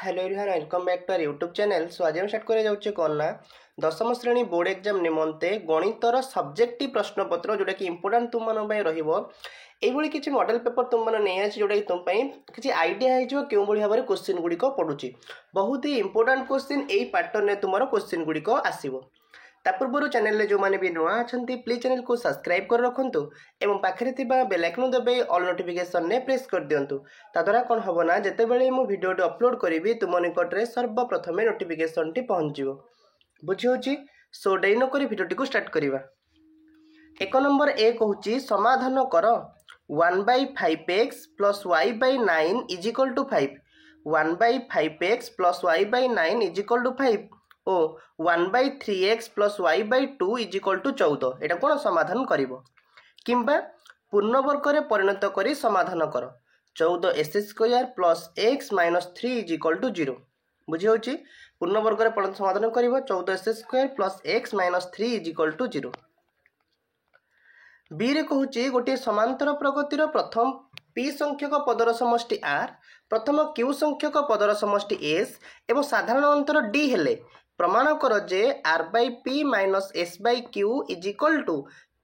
Hello everyone welcome back to our YouTube channel. So आज हम start करे जाउछे कोन ना दशम श्रेणी बोर्ड एग्जाम निमंते गणितर सब्जेक्टिव प्रश्नपत्र जोटा कि इंपोर्टेंट तुम मन पई रहिबो एभली किछि मॉडल पेपर तुम मन नै आछि जोटा कि तुम पई किछि आईडिया हे जो केउ बळी भाबरे क्वेश्चन गुडी को पडुछि। बहुत ही इंपोर्टेंट क्वेश्चन एई पैटर्न ने तुमरो क्वेश्चन गुडी को आसीबो। पूर्व चैनल रे जो माने भी नुआ अछंती प्लीज चैनल को सब्सक्राइब कर रखंतु एवं पाखरे थिबा बेल आइकन दबे ऑल नोटिफिकेशन ने प्रेस कर दियंतु। ता द्वारा कोन हबो ना जते बेले मु वीडियो टे अपलोड करिवि तुम निकट रे सर्वप्रथम नोटिफिकेशन टी पहुंचीबो। बुझी होची सो डेई न करी वीडियो टी को स्टार्ट करिवा। एक नंबर ए कहूची समाधान कर 1/5x + y/9 = 5 1/5x + y/9 = 5 ओ 1/3x + y/2 = 14 एटा कोन समाधान करिवो किंबा पूर्ण वर्ग रे परिणत करी समाधान कर 14s² + x - 3 = 0। बुझी होची पूर्ण वर्ग रे परिणत समाधान करिवो 14s² + x - 3 = 0। बी रे कहूची गोटे समांतर प्रगतिर प्रथम p संख्यक पदर समष्टि r प्रथम q संख्यक पदर समष्टि s एवं साधारण अंतर d हेले प्रमाण कर जे r/p - s/q =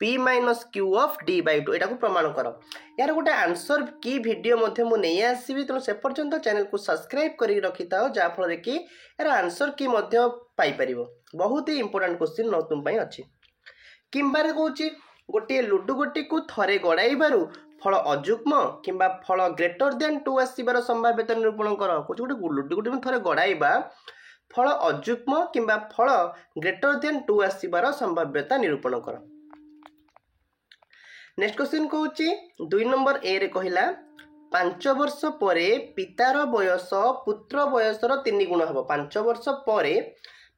p - q of d/2 एटा को प्रमाण कर। यार गोटे आंसर की वीडियो मध्य मु नै आसीबी त से पर्यंत चैनल को सब्सक्राइब करी रखिताओ जा फल रे कि यार आंसर की मध्य पाई परिबो। बहुत ही इंपोर्टेंट क्वेश्चन न तुम पई अछि। किंबा रे कहूची गोटे लुडु गोटी को थरे गड़ाइबारु फल अजुग्म किंबा फल ग्रेटर देन 2 आसीबार संभाव्यता निरूपण कर। कुछ गोटे लुडु गोटी में थरे गड़ाइबा फल अजुग्म किंबा फल ग्रेटर देन 2 आसीबार संभाव्यता निरूपण कर। नेक्स्ट क्वेश्चन कहूची 2 नंबर ए रे कहिला 5 वर्ष परे पितार बयस पुत्र बयसर 3 गुण हेबो। 5 वर्ष परे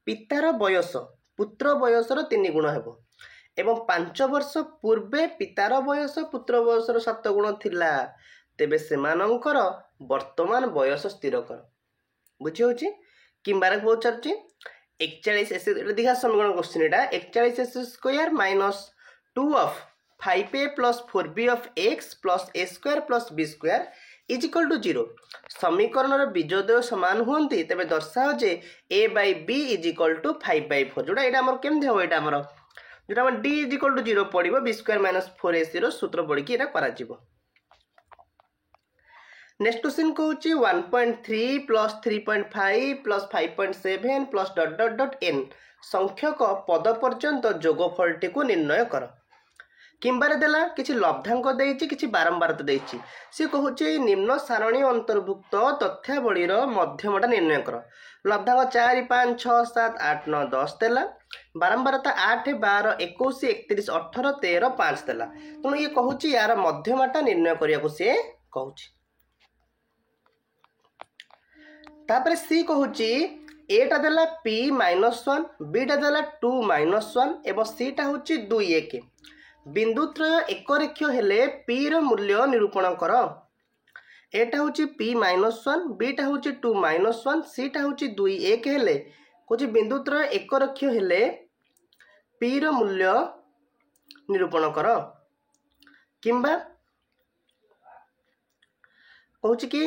पितार बयस पुत्र बयसर 3 गुण हेबो एवं 5 वर्ष पूर्वे पितार बयस पुत्र बयसर 7 गुण थिला तेबे सेमानंकर वर्तमान बयस स्थिर कर। बुझी होची किंबा रे पचारची 41 दिखा समीकरण question Etah 41s² - 2 of 5a + 4b of x + a² + b² = 0। समीकरण र बीजोदय समान होंती तबे दर्शाओ जे a/b = 5/4 जोटा एटा हमर केमथि हो एटा हमर जोटा हम d = 0 पड़िबो b² - 4ac रो सूत्र पड़ी कि एटा करा जिवो। नेक्स्ट क्वेश्चन कहूची 1.3 + 3.5 + 5.7 + ... n संख्यक पद पर्यंत जोगफल टी को निर्णय कर। किंबारे देला किछि लब्धांक देइछि किछि बारंबारता देइछि से कहूची निम्न सारणी अंतर्भुक्त तथ्यावली रो मध्यमटा निर्णय कर। लब्धांक 4 5 6 7 8 9 10 देला बारंबारता 8 12 21 31 18 13 5 देला तो ये कहूची यार मध्यमटा निर्णय करिया को से कहूची। तापर सी कहूची एटा देला p - 1 बीटा देला 2 - 1 एवं सीटा होची 2 1 बिंदुत्रय एक रेखीय हेले p रो मूल्य निरूपण कर। एटा होची p - 1 बीटा होची 2 - 1 सीटा होची 2 1 हेले कोची बिंदुत्रय एक रेखीय हेले p रो मूल्य निरूपण कर। किंबा कहूची कि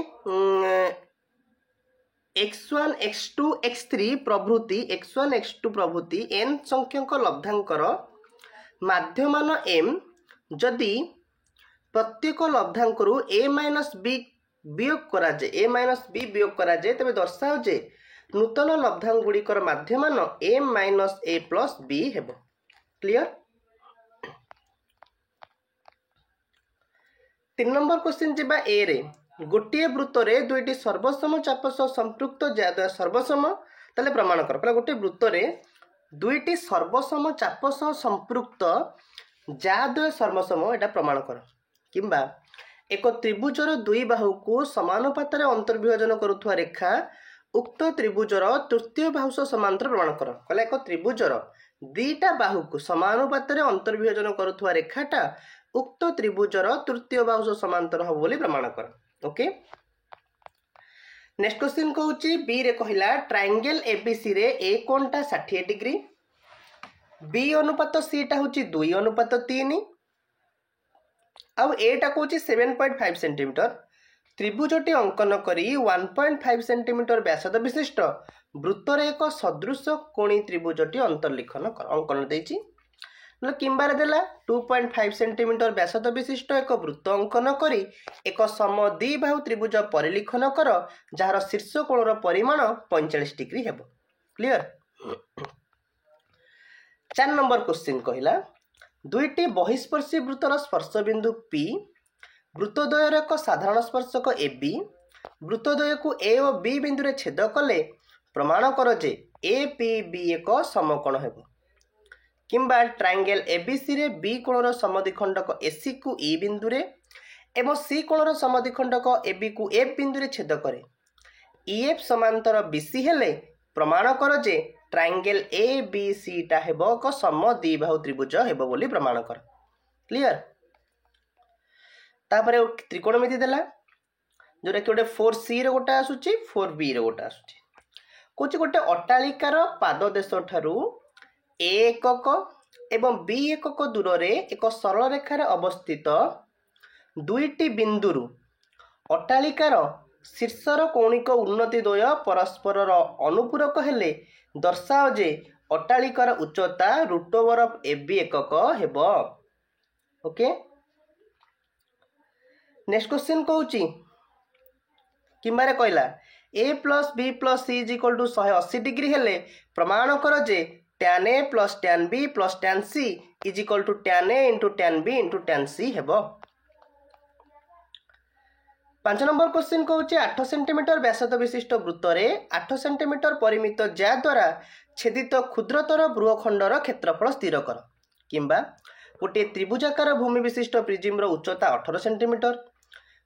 x1 x2 x3 प्रभृति x1 x2 प्रभृति n संख्यक लब्धांकर माध्यमान m जदि प्रत्येक लब्धांकरु a - b वियोग करा जे a - b वियोग करा जे तबे दर्शाओ जे नूतन लब्धांक गुड़िकर माध्यमान m - a + b हेबो। क्लियर। 3 नंबर क्वेश्चन जिबा ए रे गोटे वृत्त रे दुईटी सर्वसम चाप सह संपृक्त ज्यादा सर्वसम तले प्रमाण कर। पहला गोटे वृत्त रे दुईटी सर्वसम चाप सह संपृक्त ज्यादा सर्वसम एटा प्रमाण कर। किंबा एक त्रिभुजर दुई बाहु को समानुपात रे अंतर्विभाजन करुथुवा रेखा उक्त त्रिभुजर तृतीय बाहु सह समांतर प्रमाण कर। कहला एक त्रिभुजर दुईटा बाहु को समानुपात रे अंतर्विभाजन करुथुवा रेखाटा उक्त त्रिभुजर तृतीय बाहु सह समांतर हो बोली प्रमाण कर। ओके। नेक्स्ट क्वेश्चन कहूची बी रे कहिला ट्रायंगल एबीसी रे ए कोणटा 60 डिग्री बी अनुपात सी टा होची 2 अनुपात 3 आउ एटा कहूची 7.5 सेंटीमीटर त्रिभुजटी अंकन करी 1.5 सेंटीमीटर व्यासद विशिष्ट वृत्तर एक सदृश कोणी त्रिभुजटी अंतर्लिखन कर अंकन देछि किंबारे देला 2.5 सेंटीमीटर व्यासद विशिष्ट एक वृत्त अंकन करी एक समद्विबाहु त्रिभुज परिलिखन कर जार शीर्ष कोणर परिमाण 45 डिग्री हेबो क्लियर 4 नंबर क्वेश्चन कहला दुईटी बहिस्पर्शी वृत्तर स्पर्श बिंदु P वृत्तद्वयर एक साधारण स्पर्शक AB वृत्तद्वय को A और B बिंदु रे छेद कले प्रमाण कर जे APB एक समकोण हेबो किंबा ट्रायंगल ABC रे B कोणर समद्विखंडक AC को E बिंदु रे एवं C कोणर समद्विखंडक AB को F बिंदु रे छेद करे EF समांतर BC हेले प्रमाण कर जे ट्रायंगल ABC टा हेबो एक समद्विबाहु त्रिभुज हेबो बोली प्रमाण कर क्लियर तापरे त्रिकोणमिति देला जोटा कि गोटे 4C रे गोटे आसुची 4B रे गोटे आसुची कोची गोटे अट्टालिकार पाददेश ठारू A एकक एवं B एकक दूर रे एक सरल रेखार अवस्थित दुईटी बिंदुरु अट्टालिकार शीर्षर कौणिक उन्नति द्वय परस्पर अनुपूरक हेले दर्शाओ जे अट्टालिकार उच्चता √AB एकक हेबो ओके नेक्स्ट क्वेश्चन कहूची किंबारे कहला A + B + C = 180 डिग्री हेले प्रमाण कर जे tan A + tan B + tan C = tan A × tan B × tan C हेबो 5 नंबर क्वेश्चन कहूची 8 सेंटीमीटर व्यासद विशिष्ट वृत्त रे 8 सेंटीमीटर परिमित ज्या द्वारा छेदित क्षुद्रतर बृहखंडर क्षेत्रफल स्थिर कर किंबा गोटे त्रिभुजाकार भूमि विशिष्ट प्रिज्म उच्चता 18 सेंटीमीटर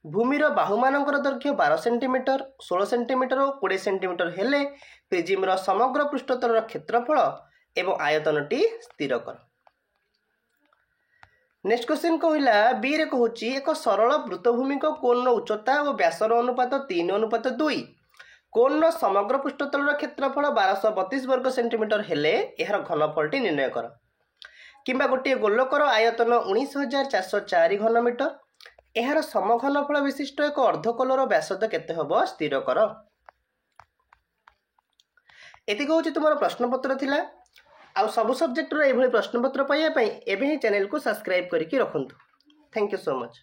भूमिर बाहुमानकर दैर्घ्य 12 सेंटीमीटर 16 सेंटीमीटर और 20 सेंटीमीटर हेले प्रिज्मर समग्र पृष्ठतलर क्षेत्रफल एवं आयतनटी स्थिर कर नेक्स्ट क्वेश्चन कहला बी रे कहूची एक सरल वृत्तभूमिक कोण उच्चता और व्यासर अनुपात 3:2 कोण समग्र पृष्ठतलर क्षेत्रफल 1232 वर्ग सेंटीमीटर हेले एहर घनफलटी निर्णय कर किंबा गोटे गोलकर आयतन 19,404 घनमीटर एहार समघनफल विशिष्ट एक अर्धकोलर व्यासद केते हबो स्थिर कर एतिक होची तुमर प्रश्नपत्र थिला आउ सब सब्जेक्ट रो एभली प्रश्नपत्र पाइया पई एबे ही चैनल को सब्सक्राइब करिकि रखंतु थैंक यू सो मच।